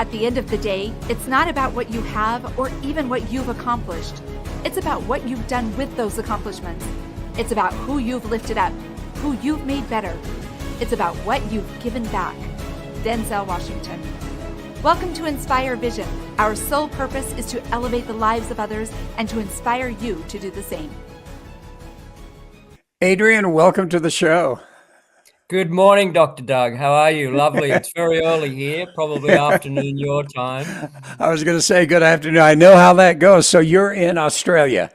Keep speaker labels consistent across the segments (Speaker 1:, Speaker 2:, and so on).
Speaker 1: At the end of the day, it's not about what you have or even what you've accomplished. It's about what you've done with those accomplishments. It's about who you've lifted up, who you've made better. It's about what you've given back. Denzel Washington. Welcome to Inspire Vision. Our sole purpose is to elevate the lives of others and to inspire you to do the same.
Speaker 2: Adrian, welcome to the show.
Speaker 3: Good morning, Dr. Doug. How are you? Lovely. It's very early here, probably afternoon your time.
Speaker 2: I was going to say good afternoon. I know how that goes. So you're in Australia.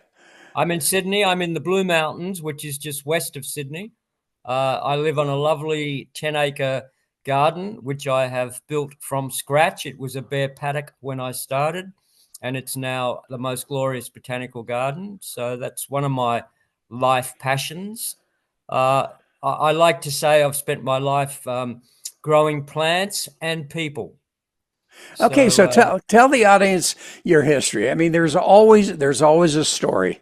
Speaker 3: I'm in Sydney. I'm in the Blue Mountains, which is just west of Sydney. I live on a lovely 10-acre garden, which I have built from scratch. It was a bare paddock when I started, and it's now the most glorious botanical garden. So that's one of my life passions. I like to say I've spent my life growing plants and people.
Speaker 2: Okay, so tell the audience your history. I mean, there's always a story.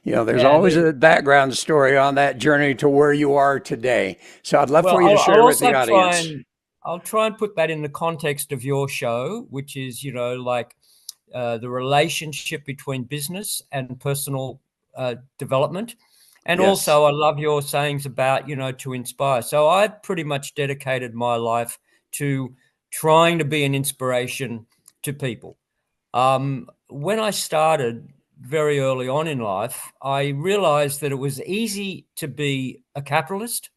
Speaker 2: There's always a background story on that journey to where you are today. So I'd love for you to share with the audience.
Speaker 3: I'll try and put that in the context of your show, which is, the relationship between business and personal development. And
Speaker 2: Yes.
Speaker 3: also, I love your sayings about, to inspire. So I've pretty much dedicated my life to trying to be an inspiration to people. When I started very early on in life, I realized that it was easy to be a capitalist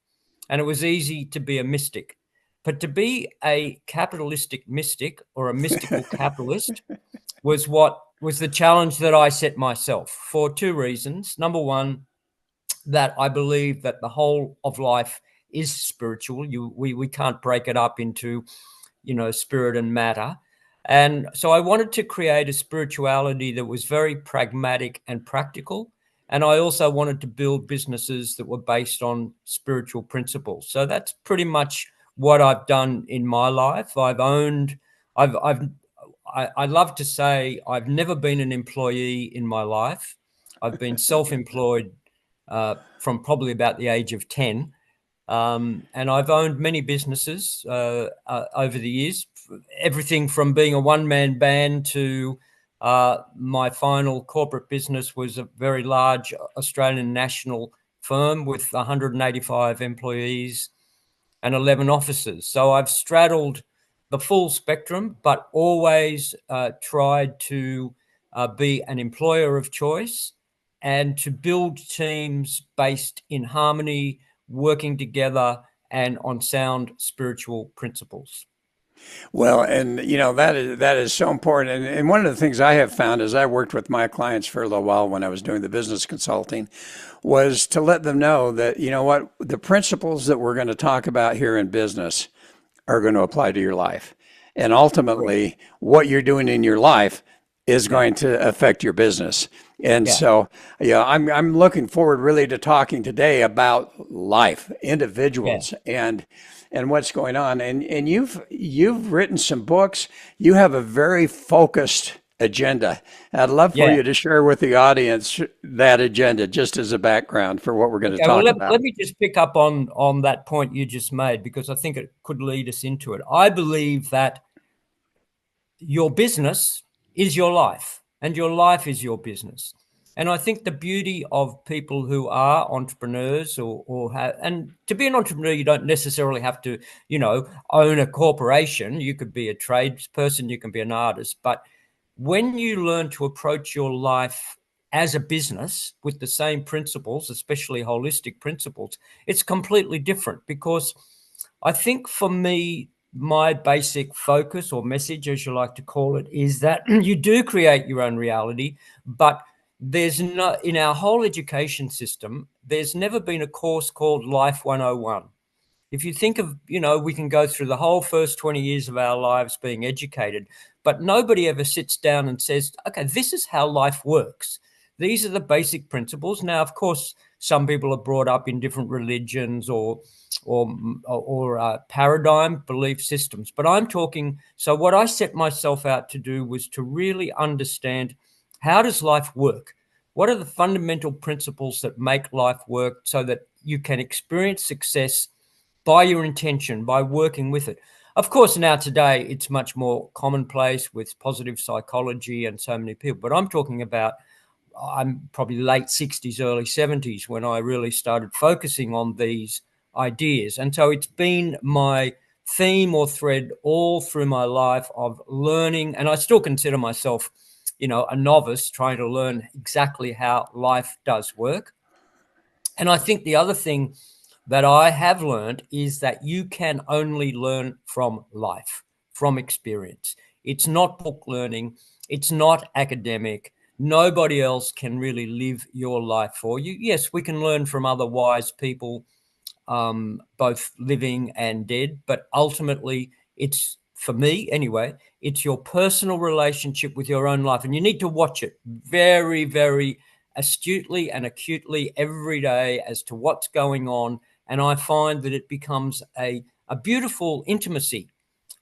Speaker 3: and it was easy to be a mystic. But to be a capitalistic mystic or a mystical capitalist was the challenge that I set myself for two reasons. Number one, that I believe that the whole of life is spiritual. We can't break it up into, spirit and matter. And so I wanted to create a spirituality that was very pragmatic and practical. And I also wanted to build businesses that were based on spiritual principles. So that's pretty much what I've done in my life. I love to say I've never been an employee in my life. I've been self-employed from probably about the age of 10. And I've owned many businesses over the years, everything from being a one-man band to my final corporate business was a very large Australian national firm with 185 employees and 11 offices. So I've straddled the full spectrum, but always tried to be an employer of choice and to build teams based in harmony, working together and on sound spiritual principles.
Speaker 2: Well, and that is so important. And one of the things I have found as I worked with my clients for a little while when I was doing the business consulting was to let them know that, the principles that we're going to talk about here in business are going to apply to your life. And ultimately, what you're doing in your life is going to affect your business. And so, I'm looking forward really to talking today about life, individuals, and what's going on. And you've written some books. You have a very focused agenda. I'd love for you to share with the audience that agenda, just as a background for what we're going to talk about.
Speaker 3: Let me just pick up on that point you just made, because I think it could lead us into it. I believe that your business is your life, and your life is your business. And I think the beauty of people who are entrepreneurs and to be an entrepreneur, you don't necessarily have to, own a corporation. You could be a tradesperson, you can be an artist. But when you learn to approach your life as a business with the same principles, especially holistic principles, it's completely different. Because I think for me, my basic focus or message, as you like to call it, is that you do create your own reality, but there's no, in our whole education system, there's never been a course called Life 101. If you think of, we can go through the whole first 20 years of our lives being educated, but nobody ever sits down and says, okay, this is how life works. These are the basic principles. Now, of course, some people are brought up in different religions or paradigm belief systems. But I'm talking, so what I set myself out to do was to really understand, how does life work? What are the fundamental principles that make life work so that you can experience success by your intention, by working with it? Of course, now today it's much more commonplace with positive psychology and so many people. But I'm talking about, I'm probably late 60s, early 70s when I really started focusing on these ideas. And so it's been my theme or thread all through my life of learning. And I still consider myself, a novice trying to learn exactly how life does work. And I think the other thing that I have learned is that you can only learn from life, from experience. It's not book learning. It's not academic. Nobody else can really live your life for you. Yes, we can learn from other wise people, both living and dead, but ultimately it's, for me anyway, it's your personal relationship with your own life. And you need to watch it very, very astutely and acutely every day as to what's going on. And I find that it becomes a beautiful intimacy,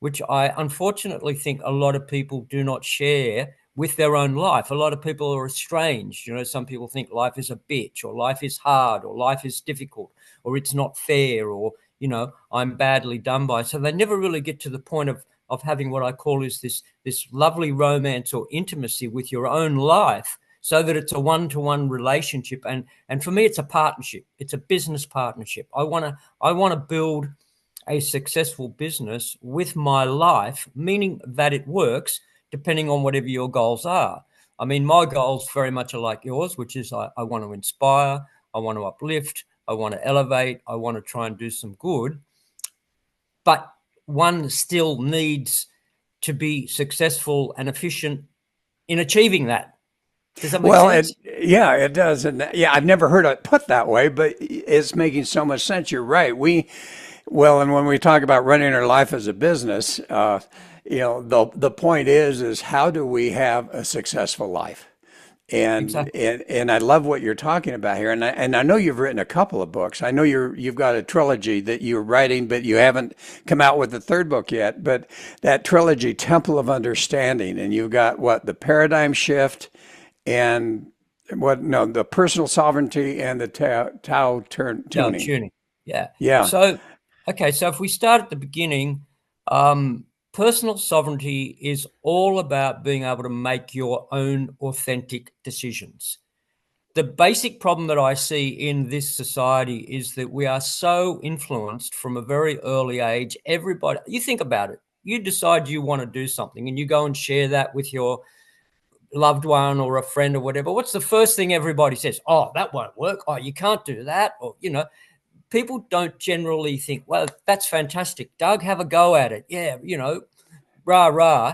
Speaker 3: which I unfortunately think a lot of people do not share with their own life. A lot of people are estranged. Some people think life is a bitch, or life is hard, or life is difficult, or it's not fair, or, I'm badly done by. So they never really get to the point of having what I call is this lovely romance or intimacy with your own life, so that it's a one-to-one relationship. And for me, it's a partnership. It's a business partnership. I want to build a successful business with my life, meaning that it works depending on whatever your goals are. I mean, my goals very much are like yours, which is I want to inspire, I want to uplift, I want to elevate, I want to try and do some good. But one still needs to be successful and efficient in achieving that. Does that make sense?
Speaker 2: Yeah, it does. And yeah, I've never heard it put that way, but it's making so much sense. You're right. And when we talk about running our life as a business, the point is how do we have a successful life?
Speaker 3: Exactly.
Speaker 2: And I love what you're talking about here. And I know you've written a couple of books. I know you've got a trilogy that you're writing, but you haven't come out with the third book yet. But that trilogy, Temple of Understanding, and you've got what, the paradigm shift, and the personal sovereignty, and the Tao
Speaker 3: No,
Speaker 2: tuning.
Speaker 3: tuning. Yeah.
Speaker 2: Yeah.
Speaker 3: So, okay. So if we start at the beginning, personal sovereignty is all about being able to make your own authentic decisions. The basic problem that I see in this society is that we are so influenced from a very early age. Everybody, you think about it, you decide you want to do something and you go and share that with your loved one or a friend or whatever. What's the first thing everybody says? Oh, that won't work. Oh, you can't do that. Or, people don't generally think, well, that's fantastic, Doug, have a go at it. Yeah, rah, rah.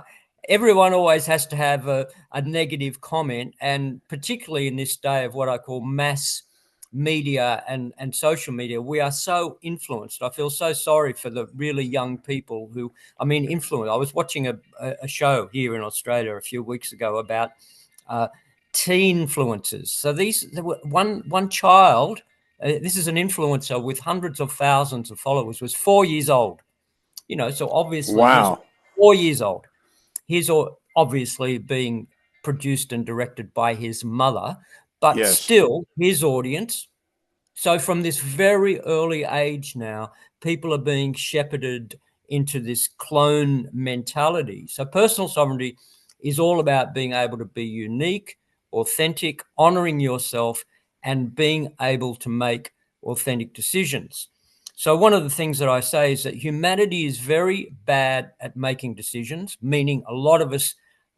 Speaker 3: Everyone always has to have a negative comment. And particularly in this day of what I call mass media and social media, we are so influenced. I feel so sorry for the really young people who, influence. I was watching a show here in Australia a few weeks ago about teen influencers. So there were one child, this is an influencer with hundreds of thousands of followers, was 4 years old. So obviously he's
Speaker 2: Wow.
Speaker 3: 4 years old. He's obviously being produced and directed by his mother, but
Speaker 2: Yes.
Speaker 3: still his audience. So from this very early age now, people are being shepherded into this clone mentality. So personal sovereignty is all about being able to be unique, authentic, honoring yourself, and being able to make authentic decisions. So one of the things that I say is that humanity is very bad at making decisions, meaning a lot of us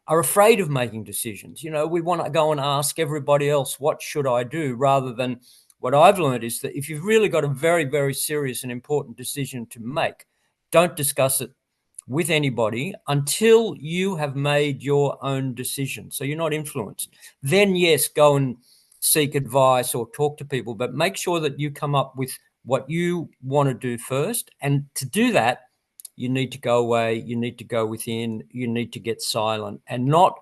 Speaker 3: are afraid of making decisions. We want to go and ask everybody else, what should I do? Rather than, what I've learned is that if you've really got a very, very serious and important decision to make, don't discuss it with anybody until you have made your own decision. So you're not influenced. Then, yes, go and seek advice or talk to people, but make sure that you come up with what you want to do first. And to do that, you need to go away, you need to go within, you need to get silent and not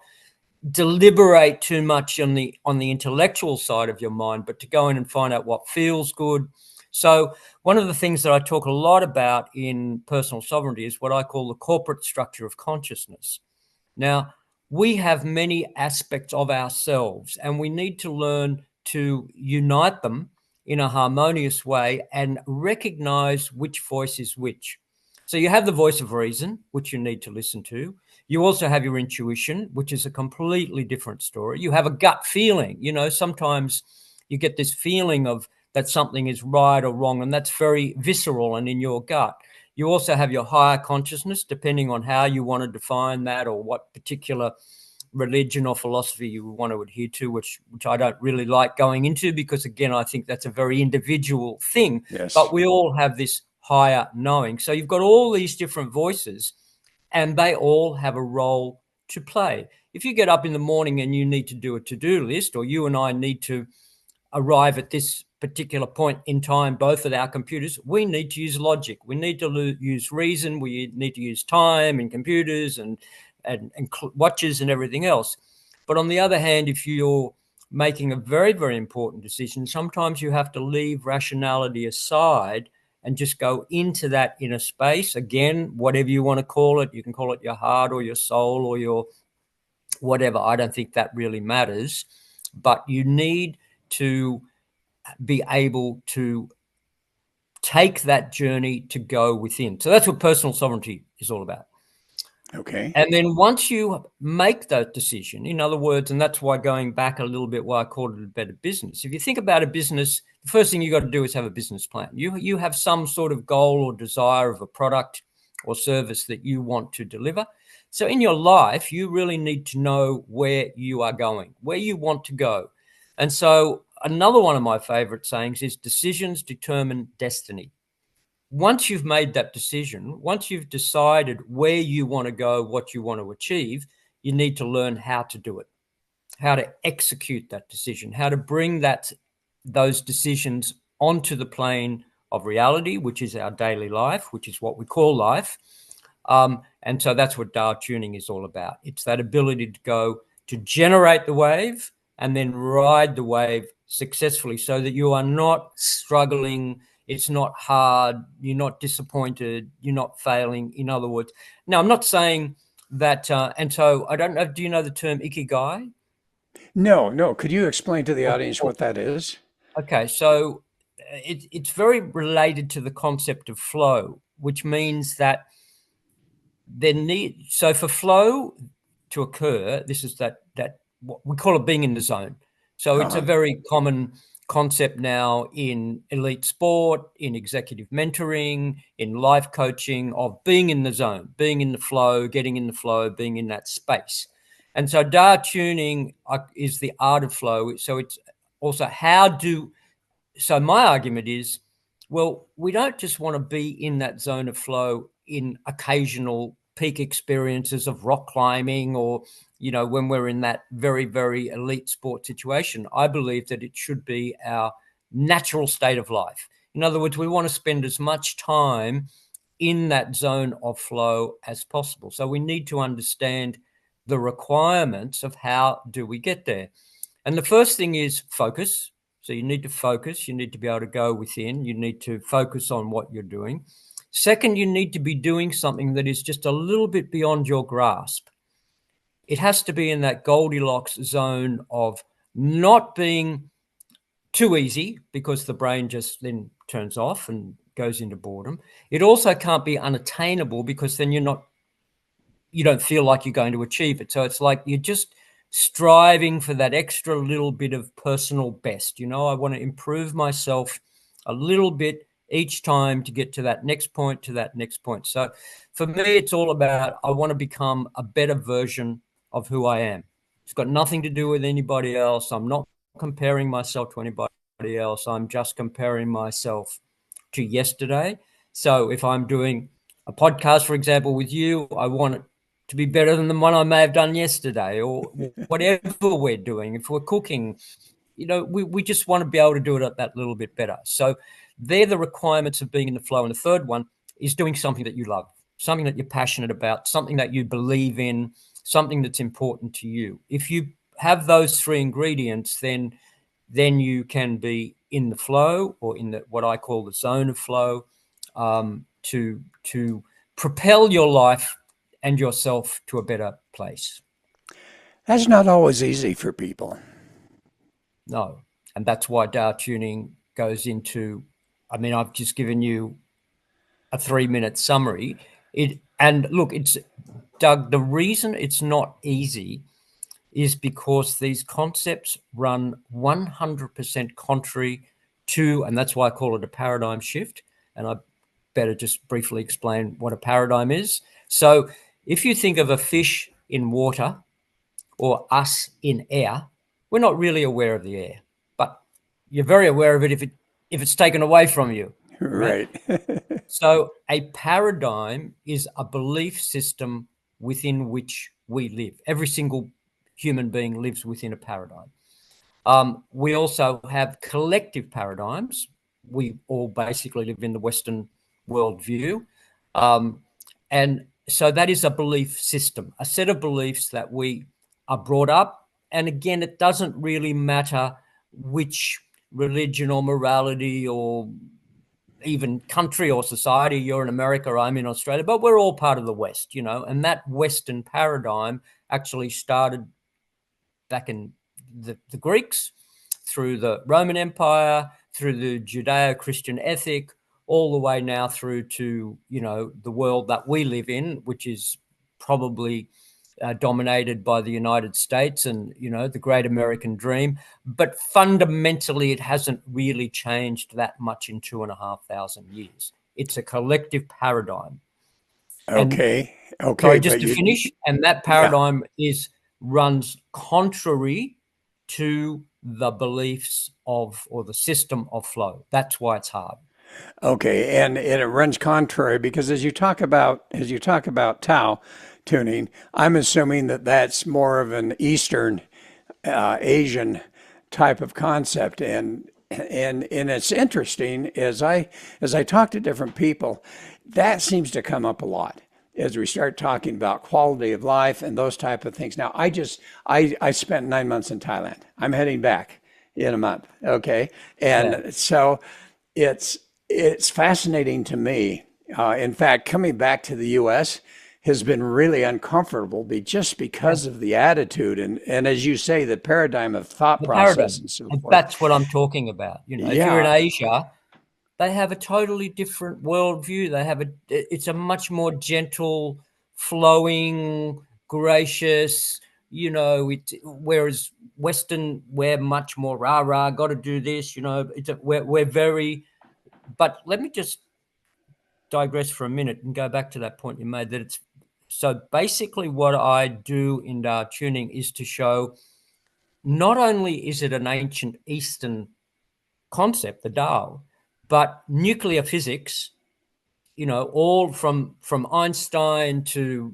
Speaker 3: deliberate too much on the intellectual side of your mind, but to go in and find out what feels good. So one of the things that I talk a lot about in personal sovereignty is what I call the corporate structure of consciousness. Now, we have many aspects of ourselves and we need to learn to unite them in a harmonious way and recognize which voice is which. So you have the voice of reason, which you need to listen to. You also have your intuition, which is a completely different story. You have a gut feeling. You know, sometimes you get this feeling of that something is right or wrong, and that's very visceral and in your gut. You also have your higher consciousness, depending on how you want to define that or what particular religion or philosophy you want to adhere to, which I don't really like going into, because again, I think that's a very individual thing.
Speaker 2: Yes.
Speaker 3: But we all have this higher knowing. So you've got all these different voices, and they all have a role to play. If you get up in the morning and you need to do a to-do list, or you and I need to arrive at this particular point in time, both at our computers, we need to use logic. We need to use reason. We need to use time and computers and watches and everything else. But on the other hand, if you're making a very, very important decision, sometimes you have to leave rationality aside and just go into that inner space. Again, whatever you want to call it, you can call it your heart or your soul or your whatever. I don't think that really matters. But you need to be able to take that journey to go within. So that's what personal sovereignty is all about.
Speaker 2: Okay.
Speaker 3: And then once you make that decision, in other words, and that's why going back a little bit why I called it a better business. If you think about a business, the first thing you got to do is have a business plan. You have some sort of goal or desire of a product or service that you want to deliver. So in your life, you really need to know where you are going, where you want to go. And so another one of my favorite sayings is decisions determine destiny. Once you've made that decision, once you've decided where you want to go, what you want to achieve, you need to learn how to do it, how to execute that decision, how to bring those decisions onto the plane of reality, which is our daily life, which is what we call life. And so that's what Tao tuning is all about. It's that ability to go to generate the wave and then ride the wave successfully so that you are not struggling. It's not hard. You're not disappointed. You're not failing. In other words, now I'm not saying that. And so I don't know. Do you know the term ikigai?
Speaker 2: No. Could you explain to the audience what that is?
Speaker 3: Okay, so it's very related to the concept of flow, which means that so for flow to occur, this is that what we call it being in the zone. So it's a very common concept now in elite sport, in executive mentoring, in life coaching, of being in the zone, being in the flow, getting in the flow, being in that space. And so Tao tuning is the art of flow. So it's also so my argument is, well, we don't just want to be in that zone of flow in occasional peak experiences of rock climbing or, you know, when we're in that very, very elite sport situation. I believe that it should be our natural state of life. In other words, we want to spend as much time in that zone of flow as possible. So we need to understand the requirements of how do we get there. And the first thing is focus. So you need to focus. You need to be able to go within. You need to focus on what you're doing. Second, you need to be doing something that is just a little bit beyond your grasp. It has to be in that Goldilocks zone of not being too easy, because the brain just then turns off and goes into boredom. It also can't be unattainable, because then you don't feel like you're going to achieve it. So it's like you're just striving for that extra little bit of personal best. You know, I want to improve myself a little bit each time to get to that next point, to that next point. So for me, it's all about, I want to become a better version of who I am. It's got nothing to do with anybody else. I'm not comparing myself to anybody else. I'm just comparing myself to yesterday. So if I'm doing a podcast, for example, with you, I want it to be better than the one I may have done yesterday, or whatever we're doing. If we're cooking, you know, we just want to be able to do it that little bit better. So they're the requirements of being in the flow. And the third one is doing something that you love, something that you're passionate about, something that you believe in, something that's important to you. If you have those three ingredients, then you can be in the flow, or in what I call the zone of flow, to propel your life and yourself to a better place.
Speaker 2: That's not always easy for people.
Speaker 3: No. And that's why Tao tuning goes into, I mean, I've just given you a 3-minute summary. And look, it's Doug, the reason it's not easy is because these concepts run 100% contrary to, and that's why I call it a paradigm shift. And I better just briefly explain what a paradigm is. So if you think of a fish in water or us in air, we're not really aware of the air, but you're very aware of it if it's taken away from you.
Speaker 2: Right.
Speaker 3: So a paradigm is a belief system within which we live. Every single human being lives within a paradigm. We also have collective paradigms. We all basically live in the Western worldview. And so that is a belief system, a set of beliefs that we are brought up. And again, it doesn't really matter which religion or morality or even country or society you're in America or I'm in Australia, but we're all part of the West, and that Western paradigm actually started back in the Greeks, through the Roman Empire, through the Judeo-Christian ethic, all the way now through to, the world that we live in, which is probably dominated by the United States and, the great American dream. But fundamentally, it hasn't really changed that much in 2,500 years. It's a collective paradigm.
Speaker 2: Okay.
Speaker 3: Sorry, just to finish, and that paradigm runs contrary to the beliefs of, or the system of flow. That's why it's hard.
Speaker 2: Okay, and it runs contrary because as you talk about Tao tuning, I'm assuming that that's more of an Eastern Asian type of concept, and it's interesting as I talk to different people, that seems to come up a lot as we start talking about quality of life and those type of things. Now, I spent 9 months in Thailand. I'm heading back in a month. Okay, and so it's fascinating to me. In fact, coming back to the U.S. has been really uncomfortable just because of the attitude and as you say, the paradigm of thought process and so forth.
Speaker 3: That's what I'm talking about. If you're in Asia, they have a totally different worldview. It's a much more gentle, flowing, gracious, whereas Western, we're much more rah-rah, got to do this, we're very, but let me just digress for a minute and go back to that point you made, that it's, so basically what I do in Tao tuning is to show not only is it an ancient Eastern concept, the Tao, but nuclear physics, all from Einstein to,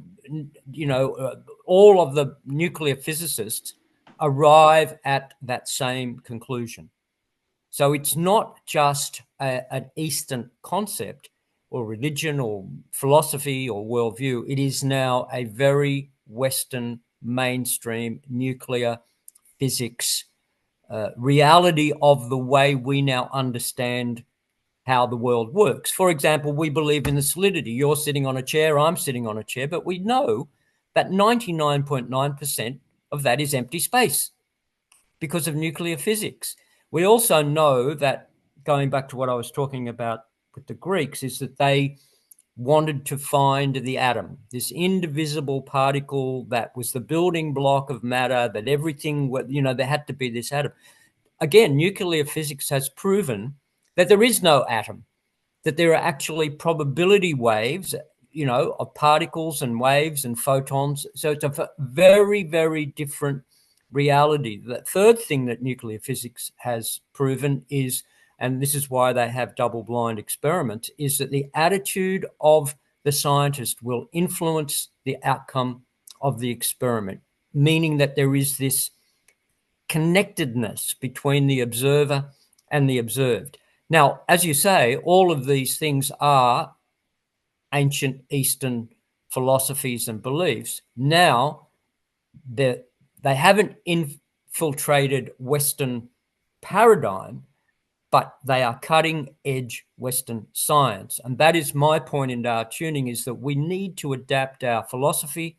Speaker 3: all of the nuclear physicists arrive at that same conclusion. So it's not just an Eastern concept or religion or philosophy or worldview. It is now a very Western mainstream nuclear physics reality of the way we now understand how the world works. For example, we believe in the solidity. You're sitting on a chair, I'm sitting on a chair, but we know that 99.9% of that is empty space because of nuclear physics. We also know that, going back to what I was talking about with the Greeks, is that they wanted to find the atom, this indivisible particle that was the building block of matter, that everything, there had to be this atom. Again, nuclear physics has proven that there is no atom, that there are actually probability waves, of particles and waves and photons. So it's a very, very different reality. The third thing that nuclear physics has proven is, and this is why they have double-blind experiments, is that the attitude of the scientist will influence the outcome of the experiment, meaning that there is this connectedness between the observer and the observed. Now, as you say, all of these things are ancient Eastern philosophies and beliefs. Now, they haven't infiltrated Western paradigm, but they are cutting edge Western science. And that is my point in Tao tuning, is that we need to adapt our philosophy,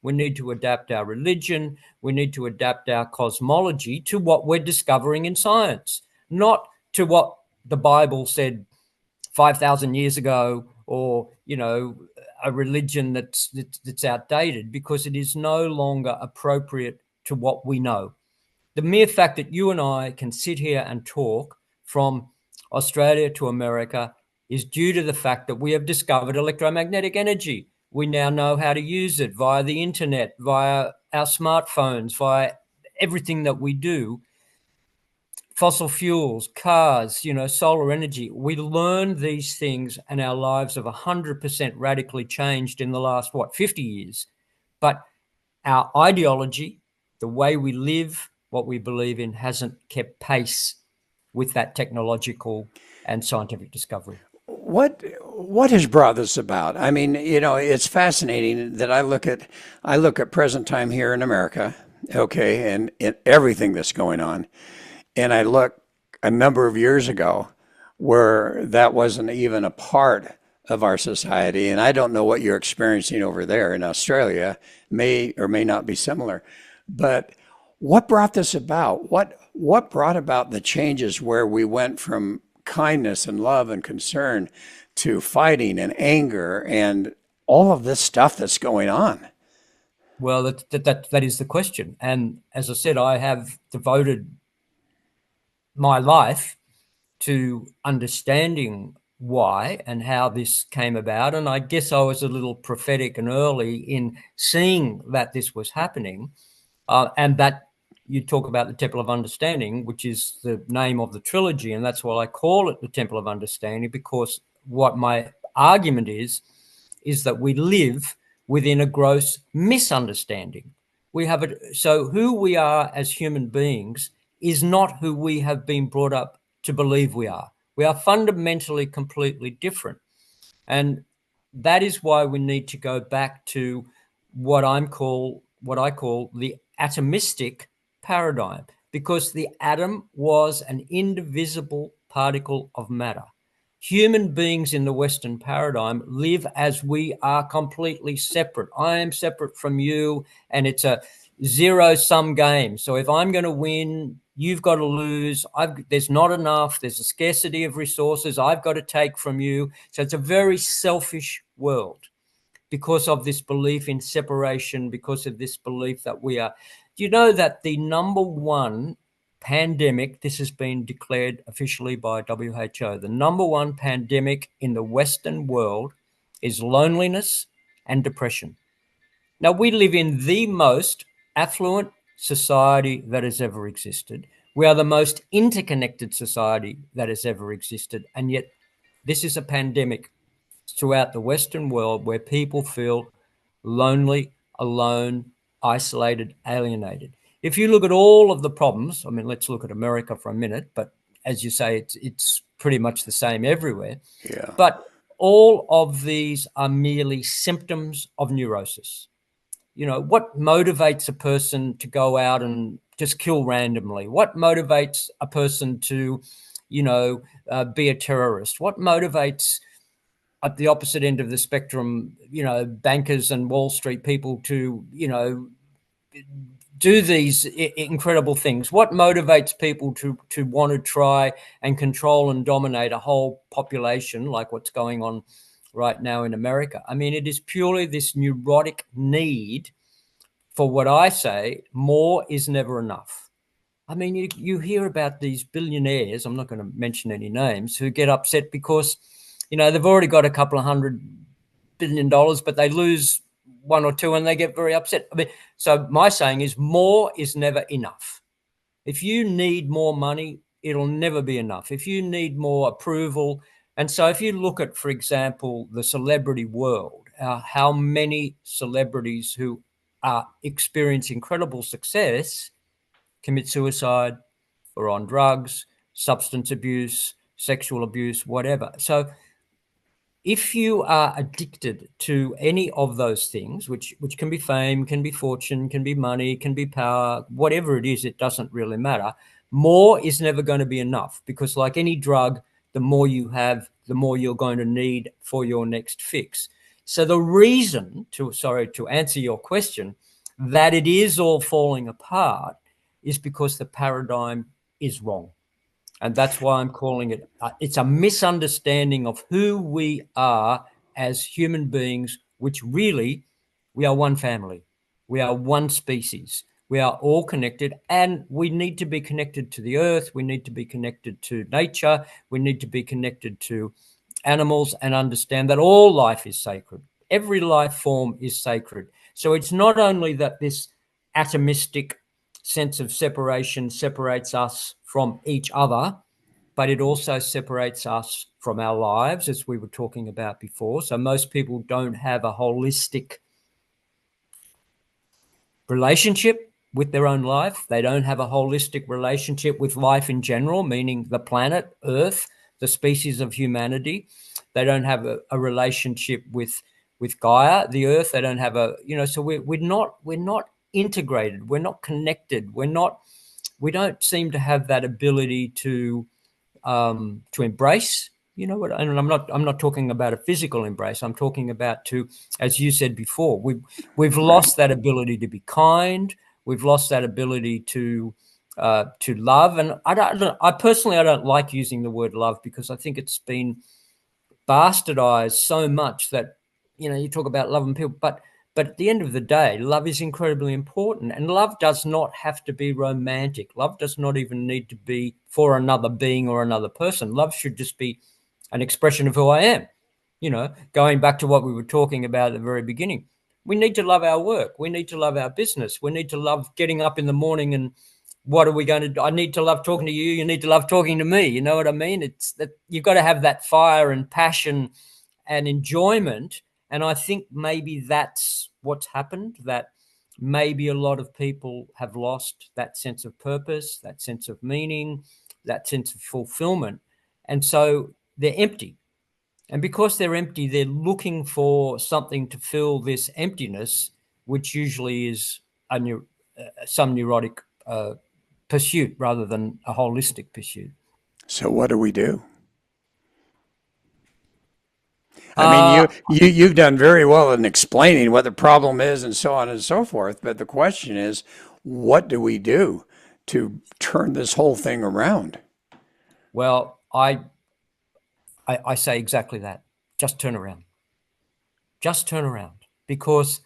Speaker 3: we need to adapt our religion, we need to adapt our cosmology to what we're discovering in science, not to what the Bible said 5,000 years ago or a religion that's outdated, because it is no longer appropriate to what we know. The mere fact that you and I can sit here and talk from Australia to America is due to the fact that we have discovered electromagnetic energy. We now know how to use it via the internet, via our smartphones, via everything that we do. Fossil fuels, cars, solar energy. We learned these things and our lives have 100% radically changed in the last, 50 years. But our ideology, the way we live, what we believe in, hasn't kept pace with that technological and scientific discovery.
Speaker 2: What has brought this about? I mean, it's fascinating that I look at present time here in America, okay, and everything that's going on, and I look a number of years ago where that wasn't even a part of our society, and I don't know what you're experiencing over there in Australia, may or may not be similar, but what brought this about? What brought about the changes where we went from kindness and love and concern to fighting and anger and all of this stuff that's going on?
Speaker 3: Well, that is the question. And as I said, I have devoted my life to understanding why and how this came about. And I guess I was a little prophetic and early in seeing that this was happening, and that you talk about the Temple of Understanding, which is the name of the trilogy. And that's why I call it the Temple of Understanding, because what my argument is that we live within a gross misunderstanding. We have it. So who we are as human beings is not who we have been brought up to believe we are. We are fundamentally completely different. And that is why we need to go back to what I call the atomistic paradigm, because the atom was an indivisible particle of matter. Human beings in the Western paradigm live as we are completely separate. I am separate from you, and it's a zero-sum game. So if I'm going to win, you've got to lose. There's not enough. There's a scarcity of resources. I've got to take from you. So it's a very selfish world because of this belief in separation, because of this belief that we are. Do you know that the number one pandemic, this has been declared officially by WHO, the number one pandemic in the Western world is loneliness and depression? Now, we live in the most affluent society that has ever existed. We are the most interconnected society that has ever existed. And yet this is a pandemic throughout the Western world where people feel lonely, alone, isolated, alienated. If you look at all of the problems, I mean, let's look at America for a minute, but as you say, it's pretty much the same everywhere.
Speaker 2: Yeah.
Speaker 3: But all of these are merely symptoms of neurosis. What motivates a person to go out and just kill randomly? What motivates a person to, be a terrorist? What motivates, at the opposite end of the spectrum, bankers and Wall Street people to, do these incredible things? What motivates people to want to try and control and dominate a whole population like what's going on right now in America? I mean, it is purely this neurotic need for what I say, more is never enough. I mean, you hear about these billionaires, I'm not going to mention any names, who get upset because, they've already got a couple of $100 billion, but they lose one or two and they get very upset. I mean, so my saying is more is never enough. If you need more money, it'll never be enough. If you need more approval. And so if you look at, for example, the celebrity world, how many celebrities who experience incredible success commit suicide or on drugs, substance abuse, sexual abuse, whatever. So if you are addicted to any of those things, which can be fame, can be fortune, can be money, can be power, whatever it is, it doesn't really matter. More is never going to be enough, because like any drug, the more you have, the more you're going to need for your next fix. So the reason to answer your question, that it is all falling apart is because the paradigm is wrong. And that's why I'm calling it, it's a misunderstanding of who we are as human beings, which really, we are one family. We are one species. We are all connected, and we need to be connected to the earth. We need to be connected to nature. We need to be connected to animals and understand that all life is sacred. Every life form is sacred. So it's not only that this atomistic sense of separation separates us from each other, but it also separates us from our lives, as we were talking about before. So most people don't have a holistic relationship with their own life. They don't have a holistic relationship with life in general, meaning the planet, Earth, the species of humanity. They don't have a relationship with Gaia, the Earth. They don't have so we're not integrated. We're not connected. We don't seem to have that ability to embrace. You know what? And I'm not talking about a physical embrace. I'm talking about as you said before, we've lost that ability to be kind. We've lost that ability to love. And I personally don't like using the word love, because I think it's been bastardized so much that, you talk about loving people, but at the end of the day, love is incredibly important, and love does not have to be romantic. Love does not even need to be for another being or another person. Love should just be an expression of who I am. Going back to what we were talking about at the very beginning, we need to love our work. We need to love our business. We need to love getting up in the morning and what are we going to do? I need to love talking to you. You need to love talking to me. You know what I mean? It's that you've got to have that fire and passion and enjoyment. And I think maybe that's what's happened, that maybe a lot of people have lost that sense of purpose, that sense of meaning, that sense of fulfillment. And so they're empty. And because they're empty, they're looking for something to fill this emptiness, which usually is some neurotic pursuit rather than a holistic pursuit.
Speaker 2: So what do we do? I mean, you've done very well in explaining what the problem is and so on and so forth. But the question is, what do we do to turn this whole thing around?
Speaker 3: Well, I say exactly that. Just turn around. Just turn around, because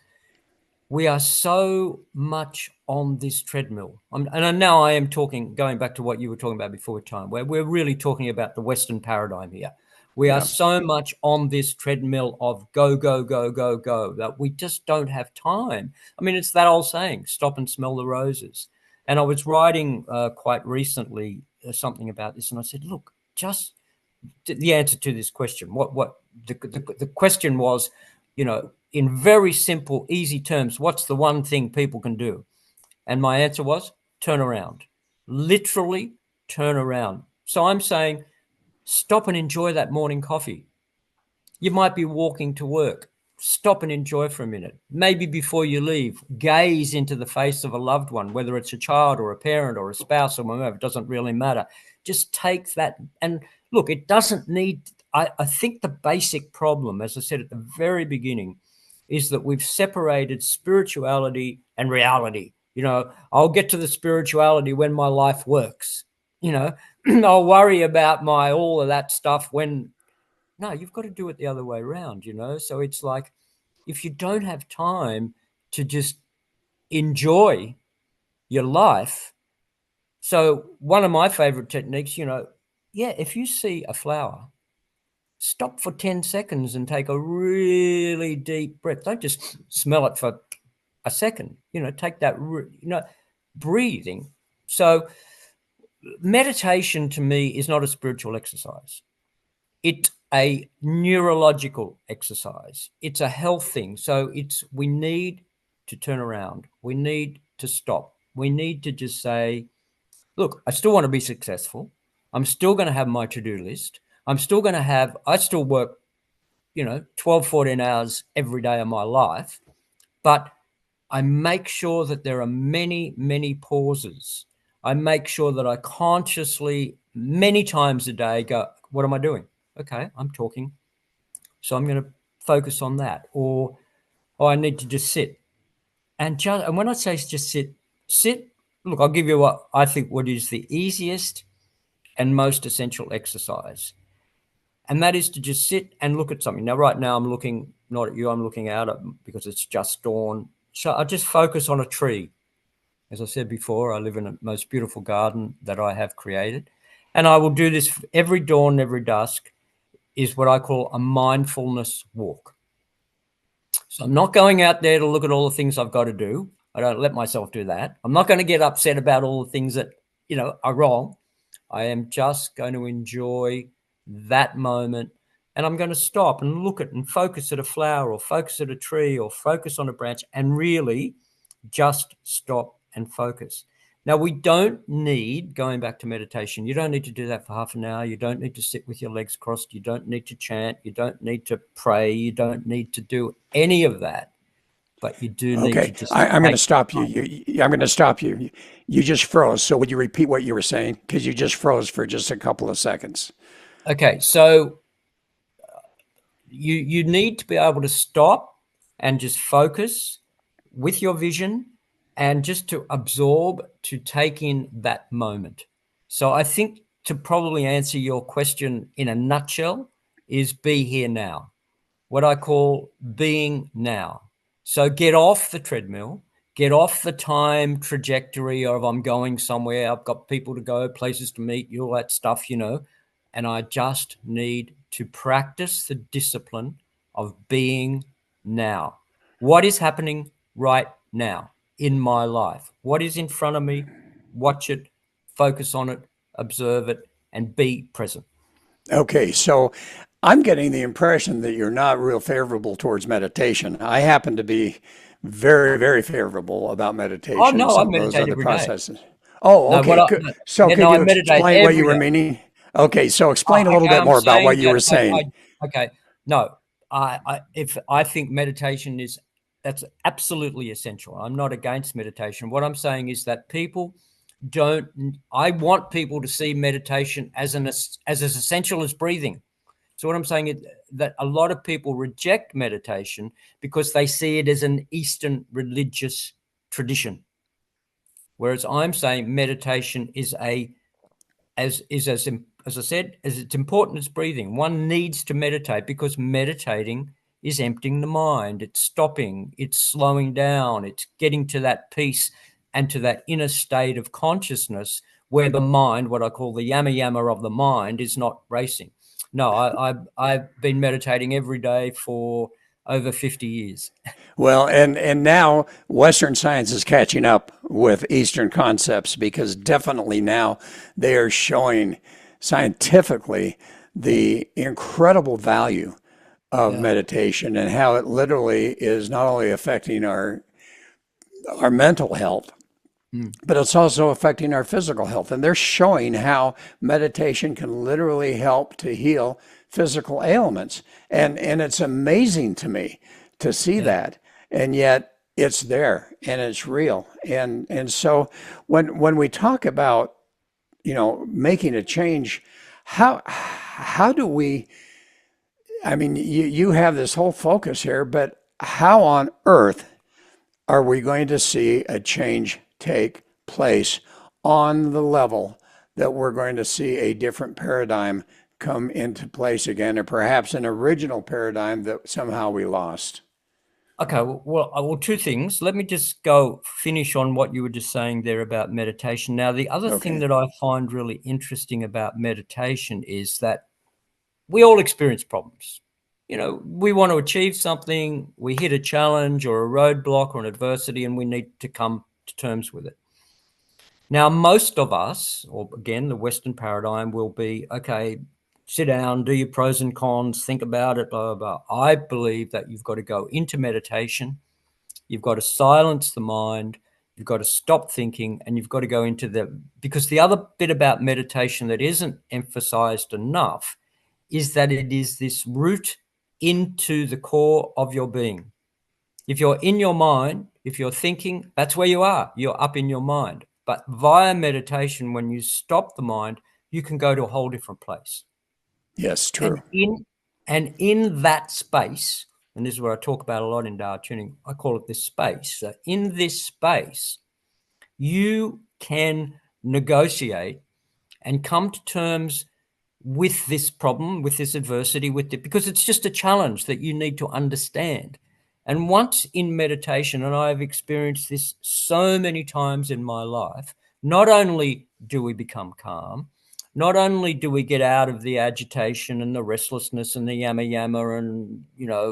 Speaker 3: we are so much on this treadmill. And now I am going back to what you were talking about before time, where we're really talking about the Western paradigm here. We are so much on this treadmill of go, go, go, go, go, that we just don't have time. I mean, it's that old saying, stop and smell the roses. And I was writing quite recently something about this, and I said, look, just the answer to this question, the question was, in very simple, easy terms, what's the one thing people can do? And my answer was turn around, literally turn around. So I'm saying, stop and enjoy that morning coffee. You might be walking to work. Stop and enjoy for a minute. Maybe before you leave, gaze into the face of a loved one, whether it's a child or a parent or a spouse or whatever, it doesn't really matter. Just take that. And look, it doesn't need, I think the basic problem, as I said at the very beginning, is that we've separated spirituality and reality. I'll get to the spirituality when my life works. I'll worry about all of that stuff when, no, you've got to do it the other way around, So it's like, if you don't have time to just enjoy your life. So one of my favorite techniques, if you see a flower, stop for 10 seconds and take a really deep breath. Don't just smell it for a second, take that, breathing. So meditation to me is not a spiritual exercise. It's a neurological exercise. It's a health thing. So we need to turn around. We need to stop. We need to just say, look, I still want to be successful. I'm still going to have my to-do list. I still work, 12, 14 hours every day of my life, but I make sure that there are many, many pauses. I make sure that I consciously, many times a day, go, what am I doing? Okay, I'm talking. So I'm going to focus on that. Or I need to just sit. And when I say just sit, look, I'll give you what I think what is the easiest and most essential exercise. And that is to just sit and look at something. Now, right now, I'm looking not at you, I'm looking out at, because it's just dawn. So I just focus on a tree. As I said before, I live in the most beautiful garden that I have created. And I will do this every dawn, every dusk, is what I call a mindfulness walk. So I'm not going out there to look at all the things I've got to do. I don't let myself do that. I'm not going to get upset about all the things that, are wrong. I am just going to enjoy that moment, and I'm going to stop and look at and focus at a flower or focus at a tree or focus on a branch and really just stop and focus. Now, we don't need, going back to meditation, you don't need to do that for half an hour. You don't need to sit with your legs crossed. You don't need to chant. You don't need to pray. You don't need to do any of that. But you do need to just.
Speaker 2: I'm going to stop you. I'm going to stop you. You just froze. So would you repeat what you were saying? Because you just froze for just a couple of seconds.
Speaker 3: Okay, so you need to be able to stop and just focus with your vision and just to absorb, to take in that moment. So I think to probably answer your question in a nutshell is be here now, what I call being now. So get off the treadmill, get off the time trajectory of I'm going somewhere, I've got people to go, places to meet, all that stuff, and I just need to practice the discipline of being now. What is happening right now in my life? What is in front of me? Watch it, focus on it, observe it, and be present.
Speaker 2: Okay, so I'm getting the impression that you're not real favorable towards meditation. I happen to be very, very favorable about meditation.
Speaker 3: Oh, no, I
Speaker 2: some of those
Speaker 3: meditate
Speaker 2: other
Speaker 3: every day.
Speaker 2: processes. Oh,
Speaker 3: No,
Speaker 2: okay. So could
Speaker 3: I
Speaker 2: you
Speaker 3: meditate
Speaker 2: explain what you
Speaker 3: every
Speaker 2: were
Speaker 3: day.
Speaker 2: meaning? Okay, so explain a little bit
Speaker 3: I'm
Speaker 2: more about what
Speaker 3: saying
Speaker 2: you were
Speaker 3: that
Speaker 2: saying.
Speaker 3: Okay, no, I think meditation that's absolutely essential. I'm not against meditation. What I'm saying is that people don't. I want people to see meditation as essential as breathing. So what I'm saying is that a lot of people reject meditation because they see it as an Eastern religious tradition, whereas I'm saying meditation is as I said, as it's important as breathing. One needs to meditate because meditating is emptying the mind. It's stopping, it's slowing down, it's getting to that peace and to that inner state of consciousness where the mind, what I call the yama yama of the mind, is not racing. No, I've been meditating every day for over 50 years.
Speaker 2: Well, and now Western science is catching up with Eastern concepts because definitely now they are showing scientifically the incredible value of meditation and how it literally is not only affecting our mental health, but it's also affecting our physical health. And they're showing how meditation can literally help to heal physical ailments. And it's amazing to me to see that. And yet it's there and it's real. And so when we talk about, making a change, how do we, I mean, you have this whole focus here, but how on earth are we going to see a change take place on the level that we're going to see a different paradigm come into place again, or perhaps an original paradigm that somehow we lost?
Speaker 3: Okay, well, two things. Let me just go finish on what you were just saying there about meditation. Now, the other thing that I find really interesting about meditation is that we all experience problems. We want to achieve something, we hit a challenge or a roadblock or an adversity, and we need to come to terms with it. Now, most of us, or again, the Western paradigm will be, okay, sit down, do your pros and cons, think about it, blah, blah, blah. I believe that you've got to go into meditation, you've got to silence the mind, you've got to stop thinking, and you've got to go into because the other bit about meditation that isn't emphasized enough is that it is this route into the core of your being. If you're in your mind, if you're thinking, that's where you are. You're up in your mind. But via meditation, when you stop the mind, you can go to a whole different place.
Speaker 2: Yes, true.
Speaker 3: And in that space, and this is what I talk about a lot in Tao tuning, I call it this space. So in this space, you can negotiate and come to terms with this problem, with this adversity, because it's just a challenge that you need to understand. And once in meditation, and I've experienced this so many times in my life, not only do we become calm, not only do we get out of the agitation and the restlessness and the yama yama and,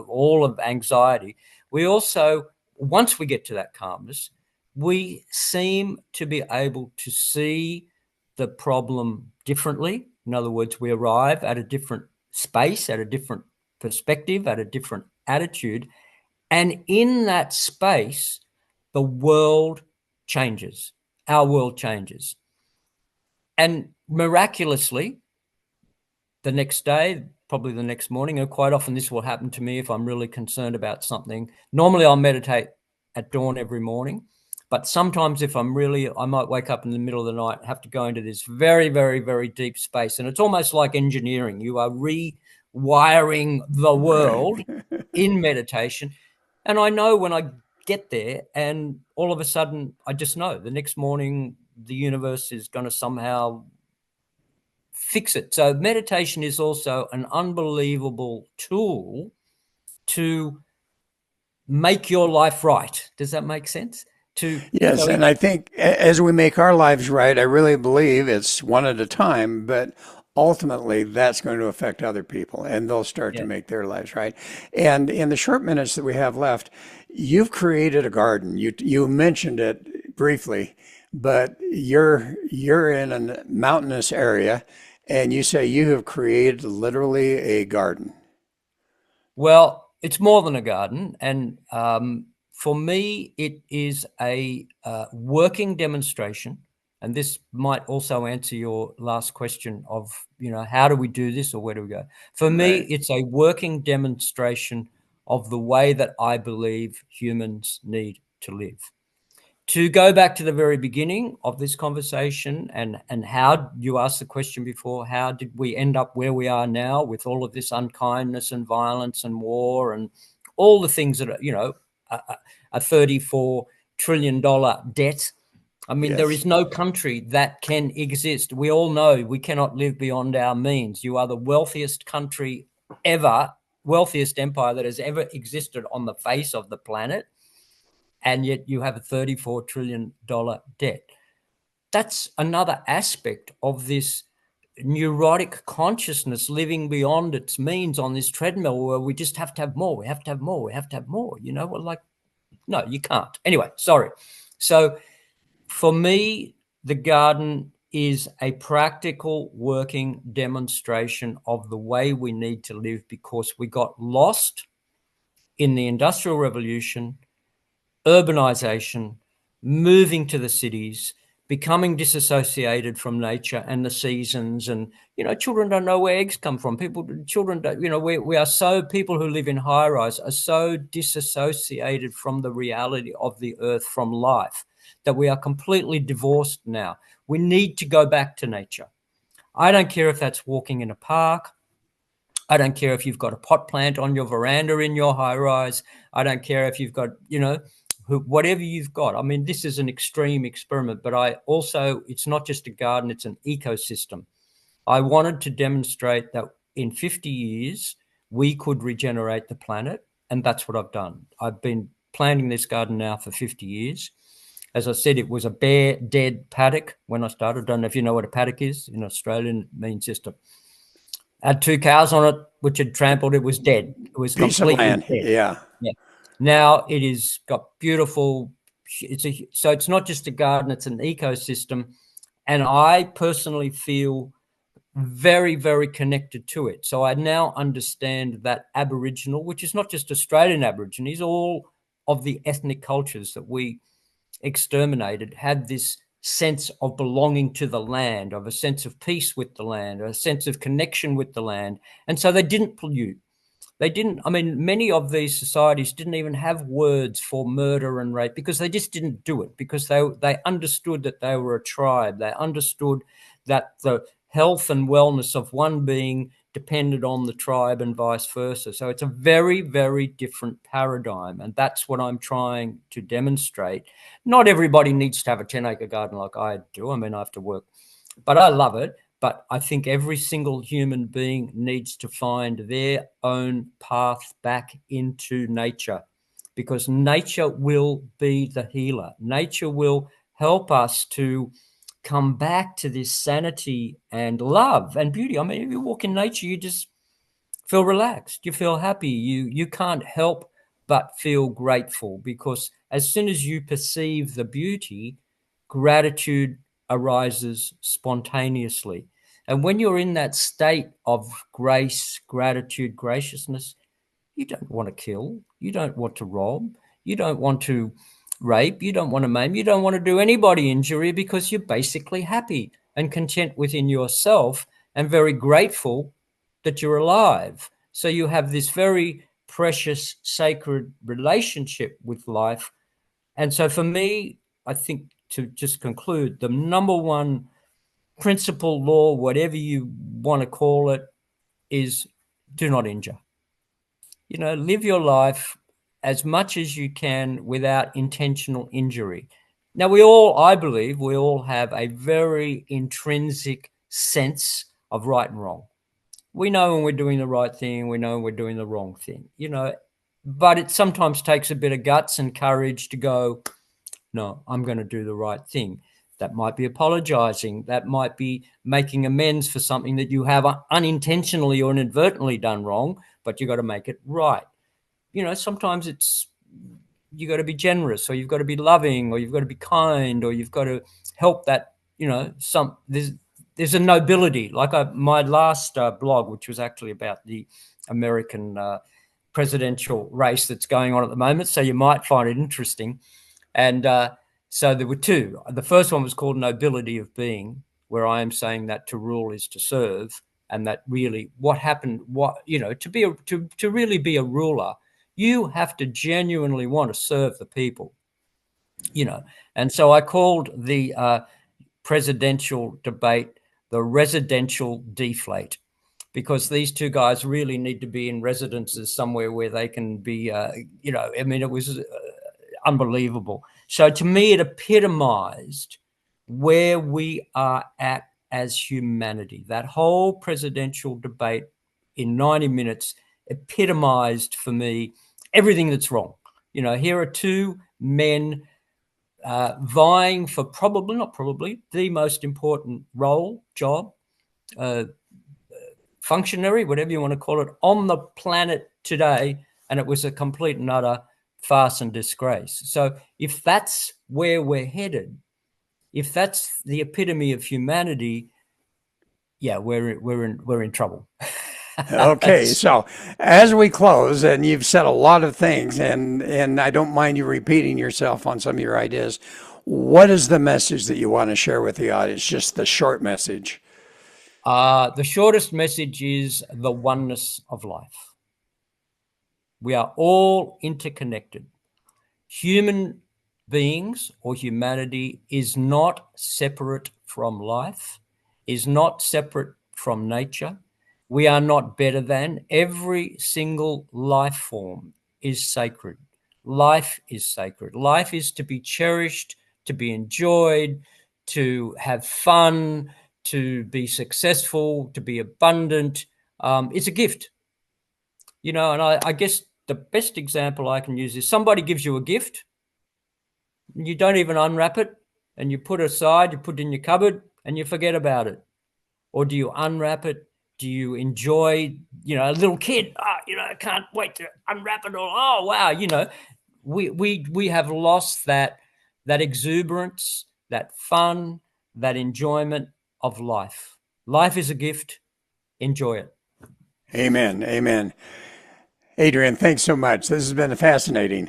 Speaker 3: all of anxiety, we also, once we get to that calmness, we seem to be able to see the problem differently. In other words, we arrive at a different space, at a different perspective, at a different attitude. And in that space, the world changes. Our world changes. And miraculously, the next day, probably the next morning, and quite often this will happen to me if I'm really concerned about something. Normally I'll meditate at dawn every morning, but sometimes if I might wake up in the middle of the night, have to go into this very, very, very deep space. And it's almost like engineering. You are rewiring the world in meditation. And I know when I get there, and all of a sudden I just know the next morning the universe is going to somehow fix it. So meditation is also an unbelievable tool to make your life right. Does that make sense?
Speaker 2: Yes, and I think as we make our lives right, I really believe it's one at a time, but ultimately that's going to affect other people and they'll start to make their lives right. And in the short minutes that we have left, you've created a garden. You mentioned it briefly, but you're in a mountainous area and you say you have created literally a garden.
Speaker 3: Well, it's more than a garden. And for me, it is a working demonstration. And this might also answer your last question of, how do we do this or where do we go? For me, it's a working demonstration of the way that I believe humans need to live. To go back to the very beginning of this conversation and how you asked the question before, how did we end up where we are now with all of this unkindness and violence and war and all the things that are, a $34 trillion debt. I mean, there is no country that can exist. We all know we cannot live beyond our means. You are the wealthiest country ever, wealthiest empire that has ever existed on the face of the planet. And yet you have a $34 trillion debt. That's another aspect of this neurotic consciousness living beyond its means on this treadmill where we just have to have more. We have to have more. We have to have more. Well, like, no, you can't. Anyway, sorry. So for me, the garden is a practical working demonstration of the way we need to live because we got lost in the Industrial Revolution, urbanization, moving to the cities, becoming disassociated from nature and the seasons. And, children don't know where eggs come from. Children don't, people who live in high rise are so disassociated from the reality of the earth, from life, that we are completely divorced now. We need to go back to nature. I don't care if that's walking in a park. I don't care if you've got a pot plant on your veranda in your high rise. I don't care if you've got, whatever you've got. I mean, this is an extreme experiment, but it's not just a garden, it's an ecosystem. I wanted to demonstrate that in 50 years, we could regenerate the planet, and that's what I've done. I've been planting this garden now for 50 years. As I said, it was a bare, dead paddock when I started. I don't know if you know what a paddock is. In Australian, it means just had 2 cows on it, which had trampled. It was dead. It was completely dead.
Speaker 2: Yeah.
Speaker 3: Now it is got beautiful. So it's not just a garden; it's an ecosystem, and I personally feel very, very connected to it. So I now understand that Aboriginal, which is not just Australian Aborigines, all of the ethnic cultures that we exterminated had this sense of belonging to the land, of a sense of peace with the land, a sense of connection with the land. And so they didn't pollute. Many of these societies didn't even have words for murder and rape because they just didn't do it, because they understood that they were a tribe. They understood that the health and wellness of one being depended on the tribe and vice versa. So it's a very, very different paradigm. And that's what I'm trying to demonstrate. Not everybody needs to have a 10-acre garden like I do. I have to work, but I love it. But I think every single human being needs to find their own path back into nature, because nature will be the healer. Nature will help us to come back to this sanity and love and beauty. I mean, if you walk in nature, you just feel relaxed, you feel happy, you can't help but feel grateful, because as soon as you perceive the beauty, gratitude arises spontaneously. And when you're in that state of grace, gratitude, graciousness, you don't want to kill, you don't want to rob, you don't want to rape, you don't want to maim, you don't want to do anybody injury, because you're basically happy and content within yourself and very grateful that you're alive. So you have this very precious, sacred relationship with life. And so for me, I think, to just conclude, the number one principle, law, whatever you want to call it, is do not injure. Live your life as much as you can without intentional injury. Now, I believe we all have a very intrinsic sense of right and wrong. We know when we're doing the right thing, we know when we're doing the wrong thing, but it sometimes takes a bit of guts and courage to go, no, I'm going to do the right thing. That might be apologizing. That might be making amends for something that you have unintentionally or inadvertently done wrong, but you've got to make it right. Sometimes you got to be generous, or you've got to be loving, or you've got to be kind, or you've got to help that, there's a nobility. Like my last blog, which was actually about the American presidential race that's going on at the moment, so you might find it interesting. And so there were two. The first one was called Nobility of Being, where I am saying that to rule is to serve, and that really what happened, to really be a ruler, you have to genuinely want to serve the people, And so I called the presidential debate the residential deflate, because these two guys really need to be in residences somewhere where they can be, it was unbelievable. So to me, it epitomized where we are at as humanity. That whole presidential debate in 90 minutes epitomized for me everything that's wrong. Here are two men vying for the most important role, job, functionary, whatever you want to call it, on the planet today. And it was a complete and utter farce and disgrace. So if that's where we're headed, if that's the epitome of humanity, yeah, we're in trouble.
Speaker 2: Okay, so as we close, and you've said a lot of things, and I don't mind you repeating yourself on some of your ideas, what is the message that you want to share with the audience? Just the short message.
Speaker 3: The shortest message is the oneness of life. We are all interconnected. Human beings, or humanity, is not separate from life, is not separate from nature. We are not better than. Every single life form is sacred. Life is sacred. Life is to be cherished, to be enjoyed, to have fun, to be successful, to be abundant. It's a gift. And I guess the best example I can use is somebody gives you a gift, and you don't even unwrap it, and you put it aside, you put it in your cupboard, and you forget about it. Or do you unwrap it? Do you enjoy, a little kid, I can't wait to unwrap it all. Oh, wow. We have lost that exuberance, that fun, that enjoyment of life. Life is a gift. Enjoy it.
Speaker 2: Amen. Amen. Adrian, thanks so much. This has been fascinating.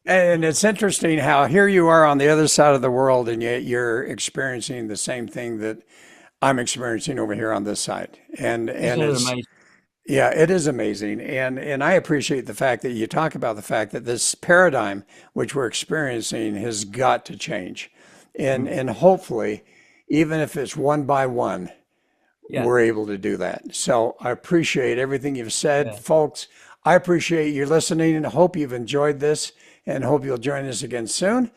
Speaker 2: and it's interesting how here you are on the other side of the world, and yet you're experiencing the same thing that I'm experiencing over here on this side. And it's
Speaker 3: amazing?
Speaker 2: Yeah, it is amazing. And I appreciate the fact that you talk about the fact that this paradigm which we're experiencing has got to change. And hopefully, even if it's one by one, we're able to do that. So I appreciate everything you've said, folks. I appreciate you listening, and hope you've enjoyed this, and hope you'll join us again soon.